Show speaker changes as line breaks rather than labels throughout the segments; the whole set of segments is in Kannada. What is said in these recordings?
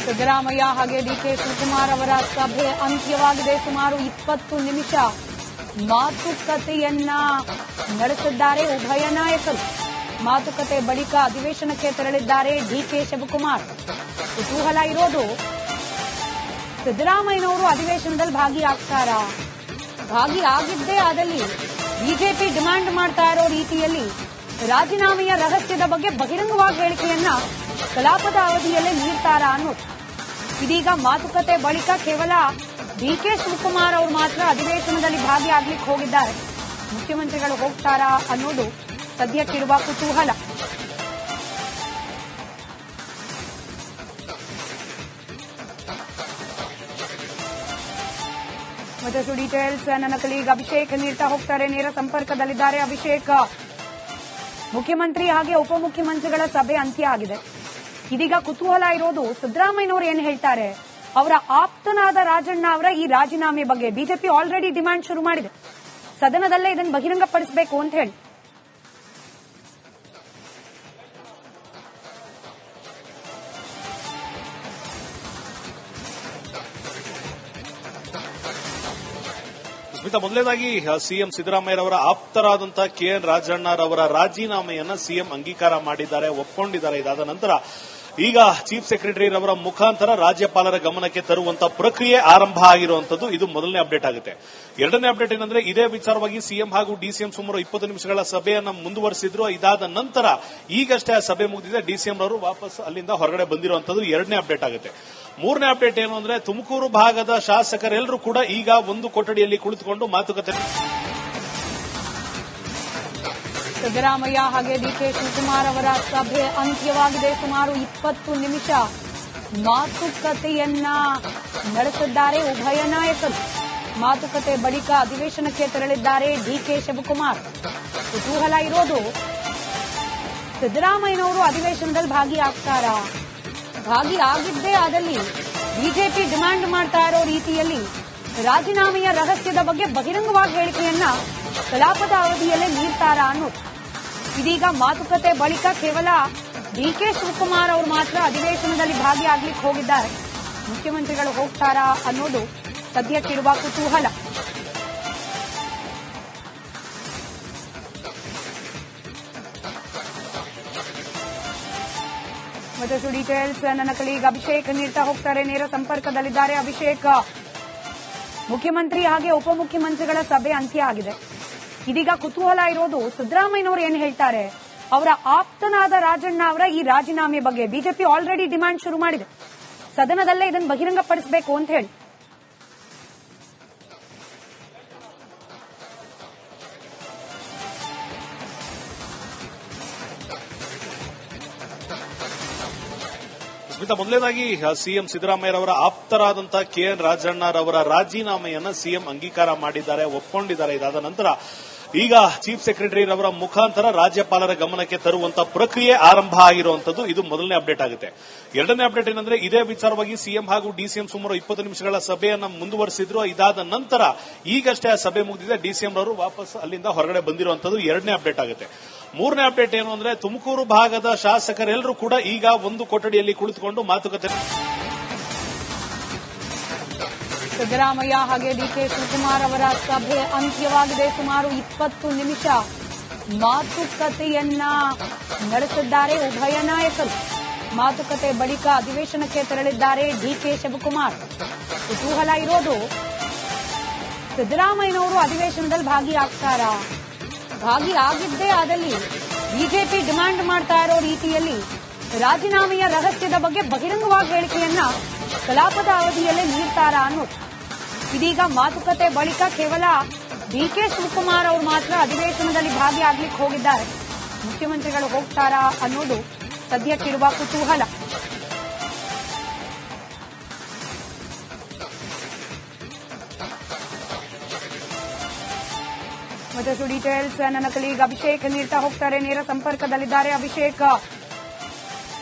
ಸಿದ್ದರಾಮಯ್ಯ ಹಾಗೆ ಡಿಕೆ ಶಿವಕುಮಾರ್ ಅವರ ಸಭೆ ಅಂತ್ಯವಾಗಿದೆ. ಸುಮಾರು 20 ನಿಮಿಷ ಮಾತುಕತೆಯನ್ನ ನಡೆಸಿದ್ದಾರೆ ಉಭಯ ನಾಯಕರು. ಮಾತುಕತೆ ಬಳಿಕ ಅಧಿವೇಶನಕ್ಕೆ ತೆರಳಿದ್ದಾರೆ ಡಿಕೆ ಶಿವಕುಮಾರ್. ಕುತೂಹಲ ಇರೋದು, ಸಿದ್ದರಾಮಯ್ಯನವರು ಅಧಿವೇಶನದಲ್ಲಿ ಭಾಗಿಯಾಗ್ತಾರಾ? ಭಾಗಿಯಾಗಿದ್ದೇ ಆದಲ್ಲಿ ಬಿಜೆಪಿ ಡಿಮಾಂಡ್ ಮಾಡ್ತಾ ಇರೋ ರೀತಿಯಲ್ಲಿ ರಾಜೀನಾಮೆಯ ರಹಸ್ಯದ ಬಗ್ಗೆ ಬಹಿರಂಗವಾಗಿ ಹೇಳಿಕೆಯನ್ನ ಕಲಾಪದ ಅವಧಿಯಲ್ಲೇ ನೀಡ್ತಾರಾ ಅನ್ನೋದು. ಇದೀಗ ಮಾತುಕತೆ ಬಳಿಕ ಕೇವಲ ಡಿಕೆ ಶಿವಕುಮಾರ್ ಅವರು ಮಾತ್ರ ಅಧಿವೇಶನದಲ್ಲಿ ಭಾಗಿಯಾಗ್ಲಿಕ್ಕೆ ಹೋಗಿದ್ದಾರೆ. ಮುಖ್ಯಮಂತ್ರಿಗಳು ಹೋಗ್ತಾರಾ ಅನ್ನೋದು ಸದ್ಯಕ್ಕಿರುವ ಕುತೂಹಲ. ಮತ್ತಷ್ಟು ಡೀಟೇಲ್ಸ್ ನನ್ನ ಕಲೀಗ್ ಅಭಿಷೇಕ್ ನೀಡ್ತಾ ಹೋಗ್ತಾರೆ. ನೇರ ಸಂಪರ್ಕದಲ್ಲಿದ್ದಾರೆ ಅಭಿಷೇಕ್. ಮುಖ್ಯಮಂತ್ರಿ ಹಾಗೆ ಉಪಮುಖ್ಯಮಂತ್ರಿಗಳ ಸಭೆ ಅಂತ್ಯ ಆಗಿದೆ. ಇದೀಗ ಕುತೂಹಲ ಇರೋದು, ಸಿದ್ದರಾಮಯ್ಯನವರು ಏನ್ ಹೇಳ್ತಾರೆ? ಅವರ ಆಪ್ತನಾದ ರಾಜಣ್ಣ ಅವರ ಈ ರಾಜೀನಾಮೆ ಬಗ್ಗೆ ಬಿಜೆಪಿ ಆಲ್ರೆಡಿ ಡಿಮ್ಯಾಂಡ್ ಶುರು ಮಾಡಿದೆ. ಸದನದಲ್ಲೇ ಇದನ್ನು ಬಹಿರಂಗಪಡಿಸಬೇಕು ಅಂತ ಹೇಳಿ.
ಸ್ಮಿತಾ, ಮೊದಲನೇದಾಗಿ ಸಿಎಂ ಸಿದ್ದರಾಮಯ್ಯರವರ ಆಪ್ತರಾದಂತಹ ಕೆಎನ್ ರಾಜಣ್ಣರವರ ರಾಜೀನಾಮೆಯನ್ನ ಸಿಎಂ ಅಂಗೀಕಾರ ಮಾಡಿದ್ದಾರೆ, ಒಪ್ಪಿಕೊಂಡಿದ್ದಾರೆ. ಇದಾದ ನಂತರ ಈಗ ಚೀಫ್ ಸೆಕ್ರೆಟರಿ ರವರ ಮುಖಾಂತರ ರಾಜ್ಯಪಾಲರ ಗಮನಕ್ಕೆ ತರುವಂತಹ ಪ್ರಕ್ರಿಯೆ ಆರಂಭ ಆಗಿರುವಂತದ್ದು. ಇದು ಮೊದಲನೇ ಅಪ್ಡೇಟ್ ಆಗುತ್ತೆ. ಎರಡನೇ ಅಪ್ಡೇಟ್ ಏನಂದ್ರೆ, ಇದೇ ವಿಚಾರವಾಗಿ ಸಿಎಂ ಹಾಗೂ ಡಿಸಿಎಂ ಸುಮಾರು 20 ನಿಮಿಷಗಳ ಸಭೆಯನ್ನ ಮುಂದುವರೆಸಿದ್ರು. ಇದಾದ ನಂತರ ಈಗಷ್ಟೇ ಆ ಸಭೆ ಮುಗಿದಿದೆ. ಡಿಸಿಎಂ ರವರು ವಾಪಸ್ ಅಲ್ಲಿಂದ ಹೊರಗಡೆ ಬಂದಿರುವಂತದ್ದು ಎರಡನೇ ಅಪ್ಡೇಟ್ ಆಗುತ್ತೆ. ಮೂರನೇ ಅಪ್ಡೇಟ್ ಏನು ಅಂದ್ರೆ, ತುಮಕೂರು ಭಾಗದ ಶಾಸಕರೆಲ್ಲರೂ ಕೂಡ ಈಗ ಒಂದು ಕೊಠಡಿಯಲ್ಲಿ ಕುಳಿತುಕೊಂಡು ಮಾತುಕತೆ.
ಸಿದ್ದರಾಮಯ್ಯ ಹಾಗೆ ಡಿಕೆ ಶಿವಕುಮಾರ್ ಅವರ ಸಭೆ ಅಂತ್ಯವಾಗಿದೆ. ಸುಮಾರು 20 ನಿಮಿಷ ಮಾತುಕತೆಯನ್ನ ನಡೆಸಿದ್ದಾರೆ ಉಭಯ ನಾಯಕರು. ಮಾತುಕತೆ ಬಳಿಕ ಅಧಿವೇಶನಕ್ಕೆ ತೆರಳಿದ್ದಾರೆ ಡಿಕೆ ಶಿವಕುಮಾರ್. ಕುತೂಹಲ ಇರೋದು, ಸಿದ್ದರಾಮಯ್ಯನವರು ಅಧಿವೇಶನದಲ್ಲಿ ಭಾಗಿಯಾಗ್ತಾರಾ? ಭಾಗಿಯಾಗಿದ್ದೇ ಆದಲ್ಲಿ ಬಿಜೆಪಿ ಡಿಮ್ಯಾಂಡ್ ಮಾಡ್ತಾ ಇರೋ ರೀತಿಯಲ್ಲಿ ರಾಜೀನಾಮೆಯ ರಹಸ್ಯದ ಬಗ್ಗೆ ಬಹಿರಂಗವಾಗಿ ಹೇಳಿಕೆಯನ್ನ ಕಲಾಪದ ಅವಧಿಯಲ್ಲೇ ನೀಡ್ತಾರಾ ಅನ್ನೋದು. ಇದೀಗ ಮಾತುಕತೆ ಬಳಿಕ ಕೇವಲ ಡಿಕೆ ಶಿವಕುಮಾರ್ ಅವರು ಮಾತ್ರ ಅಧಿವೇಶನದಲ್ಲಿ ಭಾಗಿಯಾಗ್ಲಿಕ್ಕೆ ಹೋಗಿದ್ದಾರೆ. ಮುಖ್ಯಮಂತ್ರಿಗಳು ಹೋಗ್ತಾರಾ ಅನ್ನೋದು ಸದ್ಯಕ್ಕಿರುವ ಕುತೂಹಲ. ಮತ್ತಷ್ಟು ಡೀಟೇಲ್ಸ್ ನನ್ನ ಕಲೀಗ್ ಅಭಿಷೇಕ್ ನೀಡ್ತಾ ಹೋಗ್ತಾರೆ. ನೇರ ಸಂಪರ್ಕದಲ್ಲಿದ್ದಾರೆ ಅಭಿಷೇಕ್. ಮುಖ್ಯಮಂತ್ರಿ ಹಾಗೆ ಉಪಮುಖ್ಯಮಂತ್ರಿಗಳ ಸಭೆ ಅಂತ್ಯ ಆಗಿದೆ. ಇದೀಗ ಕುತೂಹಲ ಇರೋದು, ಸಿದ್ದರಾಮಯ್ಯನವರು ಏನ್ ಹೇಳ್ತಾರೆ? ಅವರ ಆಪ್ತನಾದ ರಾಜಣ್ಣ ಅವರ ಈ ರಾಜೀನಾಮೆ ಬಗ್ಗೆ ಬಿಜೆಪಿ ಆಲ್ರೆಡಿ ಡಿಮ್ಯಾಂಡ್ ಶುರು ಮಾಡಿದೆ. ಸದನದಲ್ಲೇ ಇದನ್ನು ಬಹಿರಂಗಪಡಿಸಬೇಕು ಅಂತ ಹೇಳಿ.
ಸ್ಮಿತಾ, ಮೊದಲನೇದಾಗಿ ಸಿಎಂ ಸಿದ್ದರಾಮಯ್ಯರವರ ಆಪ್ತರಾದಂತಹ ಕೆಎನ್ ರಾಜಣ್ಣರವರ ರಾಜೀನಾಮೆಯನ್ನ ಸಿಎಂ ಅಂಗೀಕಾರ ಮಾಡಿದ್ದಾರೆ, ಒಪ್ಪಿಕೊಂಡಿದ್ದಾರೆ. ಇದಾದ ನಂತರ ಈಗ ಚೀಫ್ ಸೆಕ್ರೆಟರಿ ರವರ ಮುಖಾಂತರ ರಾಜ್ಯಪಾಲರ ಗಮನಕ್ಕೆ ತರುವಂತಹ ಪ್ರಕ್ರಿಯೆ ಆರಂಭ ಆಗಿರುವಂತದ್ದು. ಇದು ಮೊದಲನೇ ಅಪ್ಡೇಟ್ ಆಗುತ್ತೆ. ಎರಡನೇ ಅಪ್ಡೇಟ್ ಏನಂದ್ರೆ, ಇದೇ ವಿಚಾರವಾಗಿ ಸಿಎಂ ಹಾಗೂ ಡಿಸಿಎಂ ಸುಮಾರು 20 ನಿಮಿಷಗಳ ಸಭೆಯನ್ನ ಮುಂದುವರೆಸಿದ್ರು. ಇದಾದ ನಂತರ ಈಗಷ್ಟೇ ಆ ಸಭೆ ಮುಗಿದಿದೆ. ಡಿಸಿಎಂ ರವರು ವಾಪಸ್ ಅಲ್ಲಿಂದ ಹೊರಗಡೆ ಬಂದಿರುವಂತದ್ದು ಎರಡನೇ ಅಪ್ಡೇಟ್ ಆಗುತ್ತೆ. ಮೂರನೇ ಅಪ್ಡೇಟ್ ಏನು ಅಂದ್ರೆ, ತುಮಕೂರು ಭಾಗದ ಶಾಸಕರೆಲ್ಲರೂ ಕೂಡ ಈಗ ಒಂದು ಕೊಠಡಿಯಲ್ಲಿ ಕುಳಿತುಕೊಂಡು ಮಾತುಕತೆ.
ಸಿದ್ದರಾಮಯ್ಯ ಹಾಗೆ ಡಿಕೆ ಶಿವಕುಮಾರ್ ಅವರ ಸಭೆ ಅಂತ್ಯವಾಗಿದೆ. ಸುಮಾರು 20 ನಿಮಿಷ ಮಾತುಕತೆಯನ್ನ ನಡೆಸಿದ್ದಾರೆ ಉಭಯ ನಾಯಕರು. ಮಾತುಕತೆ ಬಳಿಕ ಅಧಿವೇಶನಕ್ಕೆ ತೆರಳಿದ್ದಾರೆ ಡಿಕೆ ಶಿವಕುಮಾರ್. ಕುತೂಹಲ ಇರೋದು, ಸಿದ್ದರಾಮಯ್ಯನವರು ಅಧಿವೇಶನದಲ್ಲಿ ಭಾಗಿಯಾಗ್ತಾರಾ? ಭಾಗಿಯಾಗಿದ್ದೇ ಆದಲ್ಲಿ ಬಿಜೆಪಿ ಡಿಮ್ಯಾಂಡ್ ಮಾಡ್ತಾ ಇರೋ ರೀತಿಯಲ್ಲಿ ರಾಜೀನಾಮೆಯ ರಹಸ್ಯದ ಬಗ್ಗೆ ಬಹಿರಂಗವಾಗಿ ಹೇಳಿಕೆಯನ್ನ ಕಲಾಪದ ಅವಧಿಯಲ್ಲೇ ನೀಡ್ತಾರಾ ಅನ್ನೋದು. ಇದೀಗ ಮಾತುಕತೆ ಬಳಿಕ ಕೇವಲ ಡಿಕೆ ಶಿವಕುಮಾರ್ ಅವರು ಮಾತ್ರ ಅಧಿವೇಶನದಲ್ಲಿ ಭಾಗಿಯಾಗ್ಲಿಕ್ಕೆ ಹೋಗಿದ್ದಾರೆ. ಮುಖ್ಯಮಂತ್ರಿಗಳು ಹೋಗ್ತಾರಾ ಅನ್ನೋದು ಸದ್ಯಕ್ಕಿರುವ ಕುತೂಹಲ. ಮತ್ತಷ್ಟು ಡೀಟೇಲ್ಸ್ ನನ್ನ ಕಲೀಗ್ ಅಭಿಷೇಕ್ ನೀಡ್ತಾ ಹೋಗ್ತಾರೆ. ನೇರ ಸಂಪರ್ಕದಲ್ಲಿದ್ದಾರೆ ಅಭಿಷೇಕ್.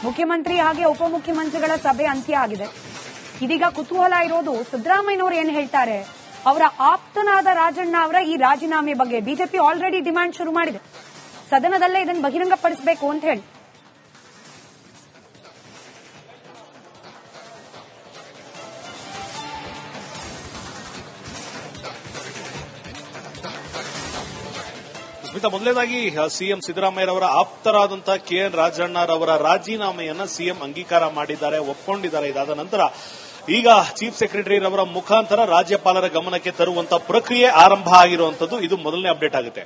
ಮುಖ್ಯಮಂತ್ರಿ ಹಾಗೆ ಉಪಮುಖ್ಯಮಂತ್ರಿಗಳ ಸಭೆ ಅಂತ್ಯ ಆಗಿದೆ. ಇದೀಗ ಕುತೂಹಲ ಇರೋದು, ಸಿದ್ದರಾಮಯ್ಯನವರು ಏನ್ ಹೇಳ್ತಾರೆ? ಅವರ ಆಪ್ತನಾದ ರಾಜಣ್ಣ ಅವರ ಈ ರಾಜೀನಾಮೆ ಬಗ್ಗೆ ಬಿಜೆಪಿ ಆಲ್ರೆಡಿ ಡಿಮ್ಯಾಂಡ್ ಶುರು ಮಾಡಿದೆ. ಸದನದಲ್ಲೇ ಇದನ್ನು ಬಹಿರಂಗಪಡಿಸಬೇಕು ಅಂತ ಹೇಳಿ.
ಸ್ಮಿತಾ, ಮೊದಲನೇದಾಗಿ ಸಿಎಂ ಸಿದ್ದರಾಮಯ್ಯರವರ ಆಪ್ತರಾದಂತಹ ಕೆಎನ್ ರಾಜಣ್ಣರವರ ರಾಜೀನಾಮೆಯನ್ನ ಸಿಎಂ ಅಂಗೀಕಾರ ಮಾಡಿದ್ದಾರೆ, ಒಪ್ಪಿಕೊಂಡಿದ್ದಾರೆ. ಇದಾದ ನಂತರ ಈಗ ಚೀಫ್ ಸೆಕ್ರೆಟರಿ ರವರ ಮುಖಾಂತರ ರಾಜ್ಯಪಾಲರ ಗಮನಕ್ಕೆ ತರುವಂತಹ ಪ್ರಕ್ರಿಯೆ ಆರಂಭ ಆಗಿರುವಂತದ್ದು. ಇದು ಮೊದಲನೇ ಅಪ್ಡೇಟ್ ಆಗುತ್ತೆ.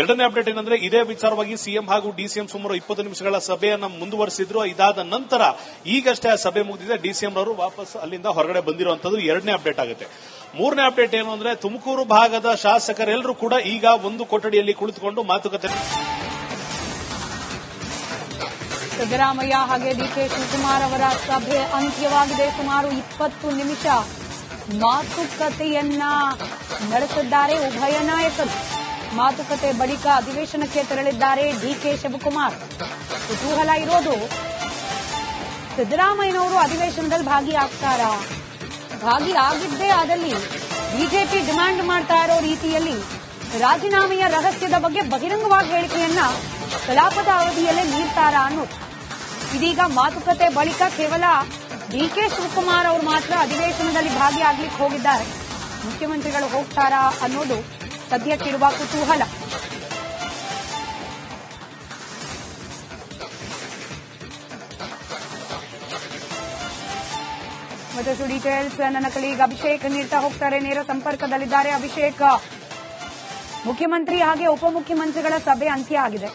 ಎರಡನೇ ಅಪ್ಡೇಟ್ ಏನಂದ್ರೆ, ಇದೇ ವಿಚಾರವಾಗಿ ಸಿಎಂ ಹಾಗೂ ಡಿಸಿಎಂ ಸುಮಾರು 20 ನಿಮಿಷಗಳ ಸಭೆಯನ್ನ ಮುಂದುವರೆಸಿದ್ರು. ಇದಾದ ನಂತರ ಈಗಷ್ಟೇ ಆ ಸಭೆ ಮುಗಿದಿದೆ. ಡಿಸಿಎಂ ರವರು ವಾಪಸ್ ಅಲ್ಲಿಂದ ಹೊರಗಡೆ ಬಂದಿರುವಂತದ್ದು ಎರಡನೇ ಅಪ್ಡೇಟ್ ಆಗುತ್ತೆ. ಮೂರನೇ ಅಪ್ಡೇಟ್ ಏನು ಅಂದ್ರೆ, ತುಮಕೂರು ಭಾಗದ ಶಾಸಕರೆಲ್ಲರೂ ಕೂಡ ಈಗ ಒಂದು ಕೊಠಡಿಯಲ್ಲಿ ಕುಳಿತುಕೊಂಡು ಮಾತುಕತೆ.
ಸಿದ್ದರಾಮಯ್ಯ ಹಾಗೆ ಡಿಕೆ ಶಿವಕುಮಾರ್ ಅವರ ಸಭೆ ಅಂತ್ಯವಾಗಿದೆ. ಸುಮಾರು 20 ನಿಮಿಷ ಮಾತುಕತೆಯನ್ನ ನಡೆಸಿದ್ದಾರೆ ಉಭಯ ನಾಯಕರು. ಮಾತುಕತೆ ಬಳಿಕ ಅಧಿವೇಶನಕ್ಕೆ ತೆರಳಿದ್ದಾರೆ ಡಿಕೆ ಶಿವಕುಮಾರ್. ಕುತೂಹಲ ಇರೋದು, ಸಿದ್ದರಾಮಯ್ಯನವರು ಅಧಿವೇಶನದಲ್ಲಿ ಭಾಗಿಯಾಗ್ತಾರಾ? ಭಾಗಿಯಾಗಿದ್ದೇ ಆದಲ್ಲಿ ಬಿಜೆಪಿ ಡಿಮ್ಯಾಂಡ್ ಮಾಡ್ತಾ ಇರೋ ರೀತಿಯಲ್ಲಿ ರಾಜೀನಾಮೆಯ ರಹಸ್ಯದ ಬಗ್ಗೆ ಬಹಿರಂಗವಾಗಿ ಹೇಳಿಕೆಯನ್ನ ಕಲಾಪದ ಅವಧಿಯಲ್ಲೇ ನೀಡ್ತಾರಾ ಅನ್ನೋದು. ಇದೀಗ ಮಾತುಕತೆ ಬಳಿಕ ಕೇವಲ ಡಿಕೆ ಶಿವಕುಮಾರ್ ಅವರು ಮಾತ್ರ ಅಧಿವೇಶನದಲ್ಲಿ ಭಾಗಿಯಾಗ್ಲಿಕ್ಕೆ ಹೋಗಿದ್ದಾರೆ. ಮುಖ್ಯಮಂತ್ರಿಗಳು ಹೋಗ್ತಾರಾ ಅನ್ನೋದು ಸದ್ಯಕ್ಕಿರುವ ಕುತೂಹಲ. ಮತ್ತಷ್ಟು ಡೀಟೇಲ್ಸ್ ನನ್ನ ಕಲೀಗ್ ಅಭಿಷೇಕ್ ನೀಡ್ತಾ ಹೋಗ್ತಾರೆ. ನೇರ ಸಂಪರ್ಕದಲ್ಲಿದ್ದಾರೆ ಅಭಿಷೇಕ್. ಮುಖ್ಯಮಂತ್ರಿ ಹಾಗೆ ಉಪಮುಖ್ಯಮಂತ್ರಿಗಳ ಸಭೆ ಅಂತ್ಯ ಆಗಿದೆ.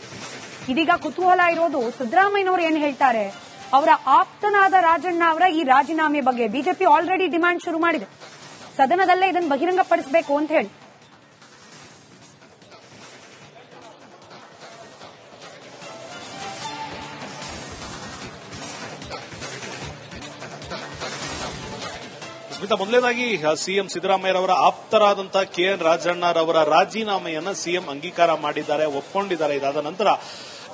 ಇದೀಗ ಕುತೂಹಲ ಇರೋದು, ಸಿದ್ದರಾಮಯ್ಯನವರು ಏನ್ ಹೇಳ್ತಾರೆ? ಅವರ ಆಪ್ತನಾದ ರಾಜಣ್ಣ ಅವರ ಈ ರಾಜೀನಾಮೆ ಬಗ್ಗೆ ಬಿಜೆಪಿ ಆಲ್ರೆಡಿ ಡಿಮ್ಯಾಂಡ್ ಶುರು ಮಾಡಿದೆ. ಸದನದಲ್ಲೇ ಇದನ್ನು ಬಹಿರಂಗಪಡಿಸಬೇಕು ಅಂತ ಹೇಳಿ.
ಸ್ಮಿತಾ, ಮೊದಲನೇದಾಗಿ ಸಿಎಂ ಸಿದ್ದರಾಮಯ್ಯರವರ ಆಪ್ತರಾದಂತಹ ಕೆಎನ್ ರಾಜಣ್ಣರವರ ರಾಜೀನಾಮೆಯನ್ನ ಸಿಎಂ ಅಂಗೀಕಾರ ಮಾಡಿದ್ದಾರೆ, ಒಪ್ಪಿಕೊಂಡಿದ್ದಾರೆ. ಇದಾದ ನಂತರ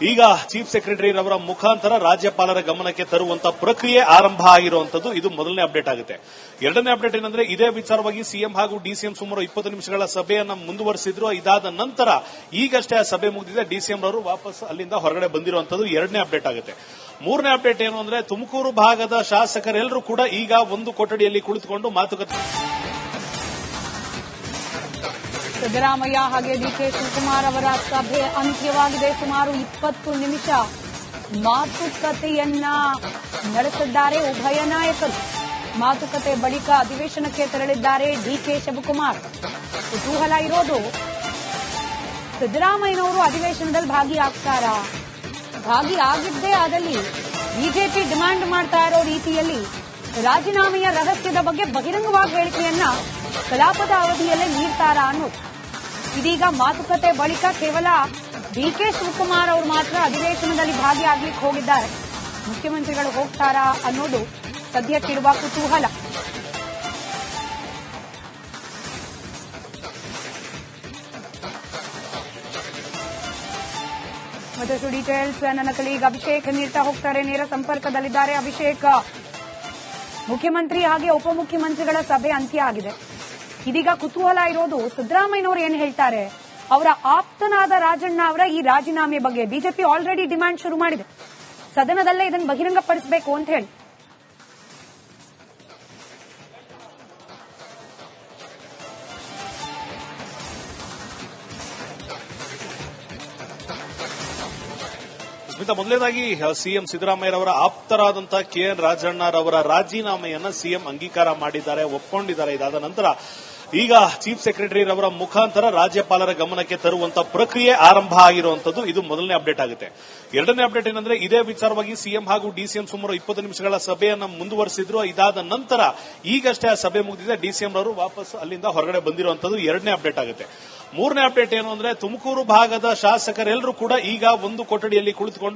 ಈಗ ಚೀಫ್ ಸೆಕ್ರೆಟರಿ ರವರ ಮುಖಾಂತರ ರಾಜ್ಯಪಾಲರ ಗಮನಕ್ಕೆ ತರುವಂತಹ ಪ್ರಕ್ರಿಯೆ ಆರಂಭ ಆಗಿರುವಂತದ್ದು. ಇದು ಮೊದಲನೇ ಅಪ್ಡೇಟ್ ಆಗುತ್ತೆ. ಎರಡನೇ ಅಪ್ಡೇಟ್ ಏನಂದ್ರೆ, ಇದೇ ವಿಚಾರವಾಗಿ ಸಿಎಂ ಹಾಗೂ ಡಿಸಿಎಂ ಸುಮಾರು 20 ನಿಮಿಷಗಳ ಸಭೆಯನ್ನ ಮುಂದುವರೆಸಿದ್ರು. ಇದಾದ ನಂತರ ಈಗಷ್ಟೇ ಆ ಸಭೆ ಮುಗಿದಿದೆ. ಡಿಸಿಎಂ ರವರು ವಾಪಸ್ ಅಲ್ಲಿಂದ ಹೊರಗಡೆ ಬಂದಿರುವಂತದ್ದು ಎರಡನೇ ಅಪ್ಡೇಟ್ ಆಗುತ್ತೆ. ಮೂರನೇ ಅಪ್ಡೇಟ್ ಏನು ಅಂದ್ರೆ, ತುಮಕೂರು ಭಾಗದ ಶಾಸಕರೆಲ್ಲರೂ ಕೂಡ ಈಗ ಒಂದು ಕೊಠಡಿಯಲ್ಲಿ ಕುಳಿತುಕೊಂಡು ಮಾತುಕತೆ.
ಸಿದ್ದರಾಮಯ್ಯ ಹಾಗೆ ಡಿಕೆ ಶಿವಕುಮಾರ್ ಅವರ ಸಭೆ ಅಂತ್ಯವಾಗಿದೆ. ಸುಮಾರು 20 ನಿಮಿಷ ಮಾತುಕತೆಯನ್ನ ನಡೆಸಿದ್ದಾರೆ ಉಭಯ ನಾಯಕರು. ಮಾತುಕತೆ ಬಳಿಕ ಅಧಿವೇಶನಕ್ಕೆ ತೆರಳಿದ್ದಾರೆ ಡಿಕೆ ಶಿವಕುಮಾರ್. ಕುತೂಹಲ ಇರೋದು, ಸಿದ್ದರಾಮಯ್ಯನವರು ಅಧಿವೇಶನದಲ್ಲಿ ಭಾಗಿಯಾಗ್ತಾರಾ? ಭಾಗಿಯಾಗಿದ್ದೇ ಆದಲ್ಲಿ ಬಿಜೆಪಿ ಡಿಮ್ಯಾಂಡ್ ಮಾಡ್ತಾ ಇರೋ ರೀತಿಯಲ್ಲಿ ರಾಜೀನಾಮೆಯ ರಹಸ್ಯದ ಬಗ್ಗೆ ಬಹಿರಂಗವಾಗಿ ಹೇಳಿಕೆಯನ್ನ ಕಲಾಪದ ಅವಧಿಯಲ್ಲೇ ನೀಡ್ತಾರಾ ಅನ್ನೋದು. ಇದೀಗ ಮಾತುಕತೆ ಬಳಿಕ ಕೇವಲ ಡಿಕೆ ಶಿವಕುಮಾರ್ ಅವರು ಮಾತ್ರ ಅಧಿವೇಶನದಲ್ಲಿ ಭಾಗಿಯಾಗ್ಲಿಕ್ಕೆ ಹೋಗಿದ್ದಾರೆ. ಮುಖ್ಯಮಂತ್ರಿಗಳು ಹೋಗ್ತಾರಾ ಅನ್ನೋದು ಸದ್ಯಕ್ಕಿರುವ ಕುತೂಹಲ. ಮತ್ತಷ್ಟು ಡೀಟೇಲ್ಸ್ ನನ್ನ ಕಲೀಗ್ ಅಭಿಷೇಕ್ ನೀಡ್ತಾ ಹೋಗ್ತಾರೆ. ನೇರ ಸಂಪರ್ಕದಲ್ಲಿದ್ದಾರೆ ಅಭಿಷೇಕ್. ಮುಖ್ಯಮಂತ್ರಿ ಹಾಗೆ ಉಪಮುಖ್ಯಮಂತ್ರಿಗಳ ಸಭೆ ಅಂತ್ಯ ಆಗಿದೆ. ಇದೀಗ ಕುತೂಹಲ ಇರೋದು, ಸಿದ್ದರಾಮಯ್ಯನವರು ಏನ್ ಹೇಳ್ತಾರೆ? ಅವರ ಆಪ್ತನಾದ ರಾಜಣ್ಣ ಅವರ ಈ ರಾಜೀನಾಮೆ ಬಗ್ಗೆ ಬಿಜೆಪಿ ಆಲ್ರೆಡಿ ಡಿಮ್ಯಾಂಡ್ ಶುರು ಮಾಡಿದೆ. ಸದನದಲ್ಲೇ ಇದನ್ನು ಬಹಿರಂಗಪಡಿಸಬೇಕು ಅಂತ ಹೇಳಿ.
ಸ್ಮಿತಾ, ಮೊದಲನೇದಾಗಿ ಸಿಎಂ ಸಿದ್ದರಾಮಯ್ಯರವರ ಆಪ್ತರಾದಂತಹ ಕೆಎನ್ ರಾಜಣ್ಣರವರ ರಾಜೀನಾಮೆಯನ್ನ ಸಿಎಂ ಅಂಗೀಕಾರ ಮಾಡಿದ್ದಾರೆ, ಒಪ್ಪಿಕೊಂಡಿದ್ದಾರೆ. ಇದಾದ ನಂತರ ಈಗ ಚೀಫ್ ಸೆಕ್ರೆಟರಿ ರವರ ಮುಖಾಂತರ ರಾಜ್ಯಪಾಲರ ಗಮನಕ್ಕೆ ತರುವಂತಹ ಪ್ರಕ್ರಿಯೆ ಆರಂಭ ಆಗಿರುವಂತದ್ದು. ಇದು ಮೊದಲನೇ ಅಪ್ಡೇಟ್ ಆಗುತ್ತೆ. ಎರಡನೇ ಅಪ್ಡೇಟ್ ಏನಂದ್ರೆ, ಇದೇ ವಿಚಾರವಾಗಿ ಸಿಎಂ ಹಾಗೂ ಡಿಸಿಎಂ ಸುಮಾರು 20 ನಿಮಿಷಗಳ ಸಭೆಯನ್ನ ಮುಂದುವರೆಸಿದ್ರು. ಇದಾದ ನಂತರ ಈಗಷ್ಟೇ ಆ ಸಭೆ ಮುಗಿದಿದೆ. ಡಿಸಿಎಂ ರವರು ವಾಪಸ್ ಅಲ್ಲಿಂದ ಹೊರಗಡೆ ಬಂದಿರುವಂತದ್ದು ಎರಡನೇ ಅಪ್ಡೇಟ್ ಆಗುತ್ತೆ. ಮೂರನೇ ಅಪ್ಡೇಟ್ ಏನು ಅಂದ್ರೆ, ತುಮಕೂರು ಭಾಗದ ಶಾಸಕರೆಲ್ಲರೂ ಕೂಡ ಈಗ ಒಂದು ಕೊಠಡಿಯಲ್ಲಿ ಕುಳಿತುಕೊಂಡು